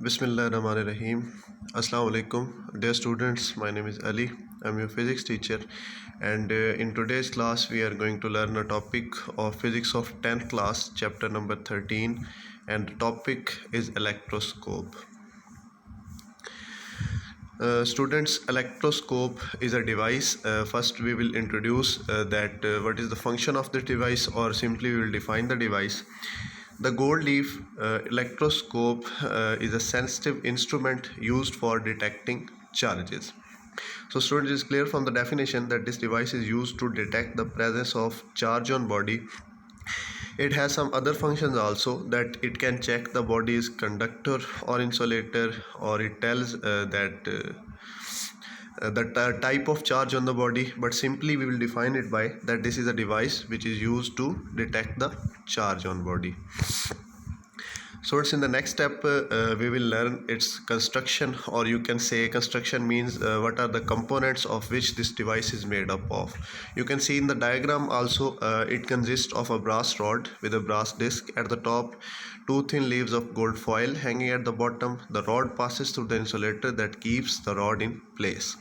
Bismillahirrahmanirrahim. Assalamu alaikum. Dear students, my name is Ali. I'm your physics teacher, and in today's class we are going to learn a topic of physics of 10th class, chapter number 13, and the topic is electroscope. Students, electroscope is a device. First we will introduce what is the function of the device, or simply we will define the device. The gold leaf electroscope is a sensitive instrument used for detecting charges. So students, it is clear from the definition that this device is used to detect the presence of charge on body. It has some other functions also, that it can check the body's conductor or insulator, or it tells the type of charge on the body, but simply we will define it by that this is a device which is used to detect the charge on body. So it's in the next step we will learn its construction, or you can say construction means what are the components of which this device is made up of. You can see in the diagram also it consists of a brass rod with a brass disc at the top, two thin leaves of gold foil hanging at the bottom. The rod passes through the insulator that keeps the rod in place.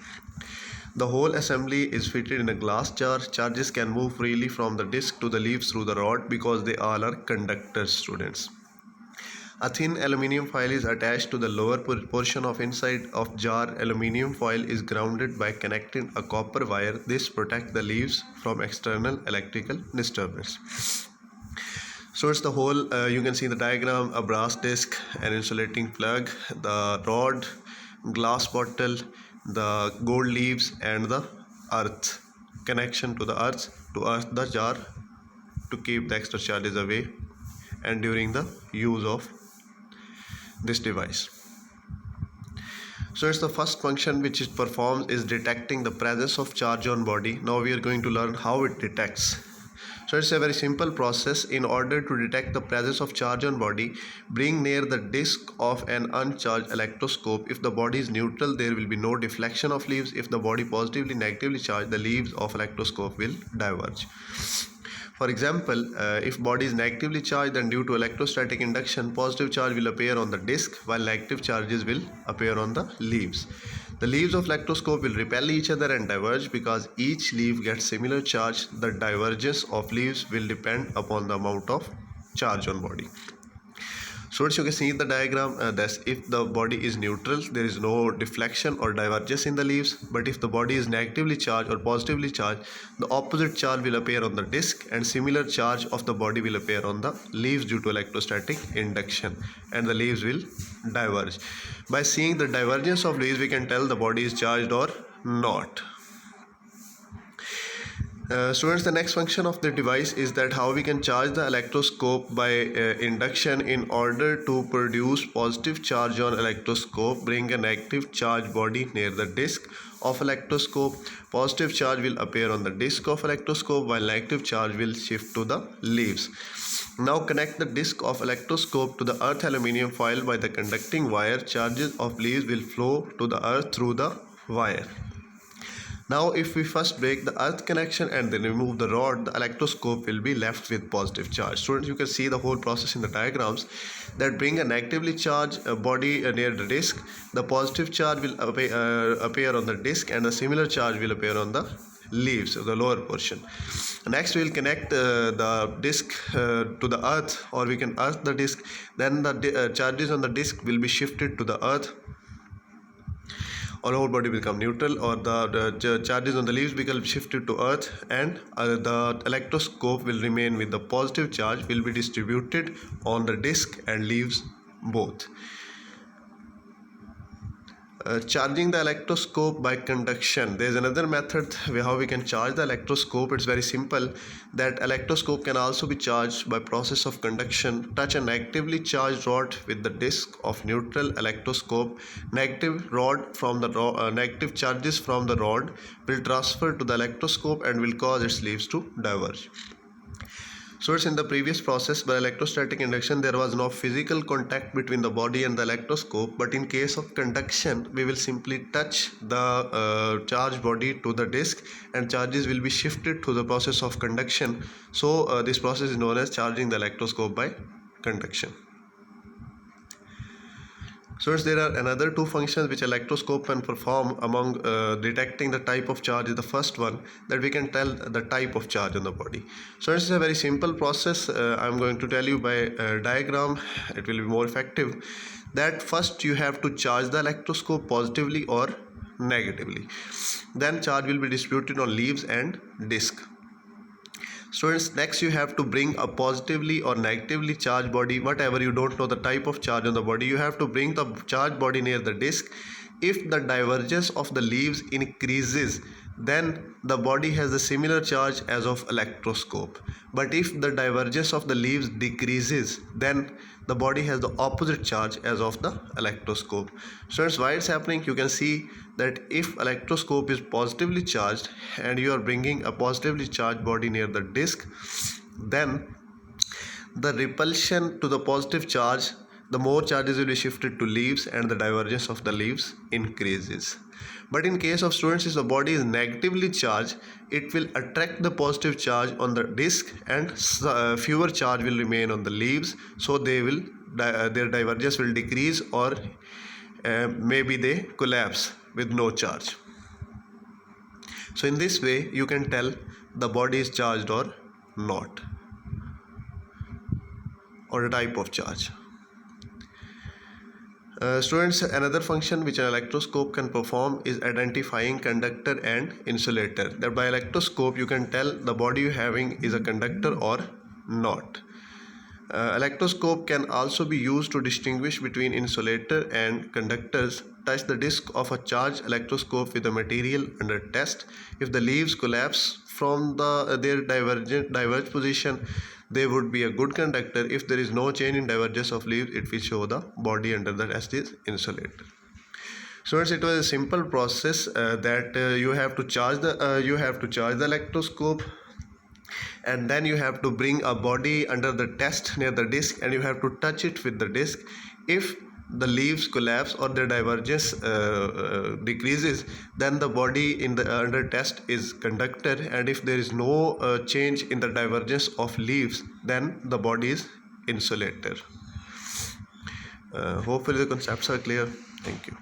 The whole assembly is fitted in a glass jar. Charges can move freely from the disc to the leaves through the rod because they all are conductors, students. A thin aluminium foil is attached to the lower portion of inside of jar. Aluminium foil is grounded by connecting a copper wire. This protects the leaves from external electrical disturbance. So it's the whole, you can see in the diagram, a brass disc, an insulating plug, the rod, glass bottle, the gold leaves, and the earth connection to the earth, the jar, to keep the extra charges away and during the use of this device. So it's the first function which it performs is detecting the presence of charge on body. Now we are going to learn how it detects. So it's a very simple process. In order to detect the presence of charge on body, bring near the disc of an uncharged electroscope. If the body is neutral, there will be no deflection of leaves. If the body positively negatively charged, the leaves of electroscope will diverge. For example, if body is negatively charged, then due to electrostatic induction, positive charge will appear on the disc while negative charges will appear on the leaves. The leaves of electroscope will repel each other and diverge because each leaf gets similar charge. The divergence of leaves will depend upon the amount of charge on body. So as you can see in the diagram, that if the body is neutral, there is no deflection or divergence in the leaves. But if the body is negatively charged or positively charged, the opposite charge will appear on the disc, and similar charge of the body will appear on the leaves due to electrostatic induction, and the leaves will diverge. By seeing the divergence of leaves, we can tell the body is charged or not. Students, the next function of the device is that how we can charge the electroscope by induction. In order to produce positive charge on electroscope, bring a negative charge body near the disc of electroscope. Positive charge will appear on the disc of electroscope while negative charge will shift to the leaves. Now connect the disc of electroscope to the earth aluminium foil by the conducting wire. Charges of leaves will flow to the earth through the wire. Now if we first break the earth connection and then remove the rod, the electroscope will be left with positive charge. Students, you can see the whole process in the diagrams, that bring a negatively charged body near the disc. The positive charge will appear on the disc, and a similar charge will appear on the leaves, the lower portion. Next we will connect the disc to the earth, or we can earth the disc. Then the charges on the disc will be shifted to the earth. All whole body will become neutral, or the charges on the leaves become shifted to earth, and the electroscope will remain with the positive charge, will be distributed on the disc and leaves both. Charging the electroscope by conduction. There is another method how we can charge the electroscope. It's very simple, that electroscope can also be charged by process of conduction. Touch a negatively charged rod with the disc of neutral electroscope. Negative charges from the rod will transfer to the electroscope and will cause its leaves to diverge. So it's in the previous process by electrostatic induction, there was no physical contact between the body and the electroscope, but in case of conduction, we will simply touch the charged body to the disc, and charges will be shifted to the process of conduction. So this process is known as charging the electroscope by conduction. Students, there are another two functions which electroscope can perform among detecting the type of charge. Is the first one, that we can tell the type of charge on the body. So it's a very simple process. I'm going to tell you by a diagram. It will be more effective. That first you have to charge the electroscope positively or negatively. Then charge will be distributed on leaves and disc. Students, next you have to bring a positively or negatively charged body, whatever, you don't know the type of charge on the body, you have to bring the charged body near the disc. If the divergence of the leaves increases, then the body has a similar charge as of electroscope. But if the divergence of the leaves decreases, then the body has the opposite charge as of the electroscope. Students, why it's happening? You can see that if electroscope is positively charged and you are bringing a positively charged body near the disc, then the repulsion to the positive charge, the more charges will be shifted to leaves and the divergence of the leaves increases. But in case of students, if the body is negatively charged, it will attract the positive charge on the disc and fewer charge will remain on the leaves, so they will their divergence will decrease, or maybe they collapse with no charge. So in this way you can tell the body is charged or not, or a type of charge. Students, another function which an electroscope can perform is identifying conductor and insulator. That by electroscope you can tell the body you having is a conductor or not. Electroscope can also be used to distinguish between insulator and conductors. Touch the disc of a charged electroscope with the material under test. If the leaves collapse from their diverged position, they would be a good conductor. If there is no change in divergence of leaves, it will show the body under the test is insulator. So it was a simple process that you have to charge the electroscope, and then you have to bring a body under the test near the disc and you have to touch it with the disc. If the leaves collapse or their divergence decreases, then the body in the under test is conductor, and if there is no change in the divergence of leaves, then the body is insulator. Hopefully the concepts are clear. Thank you.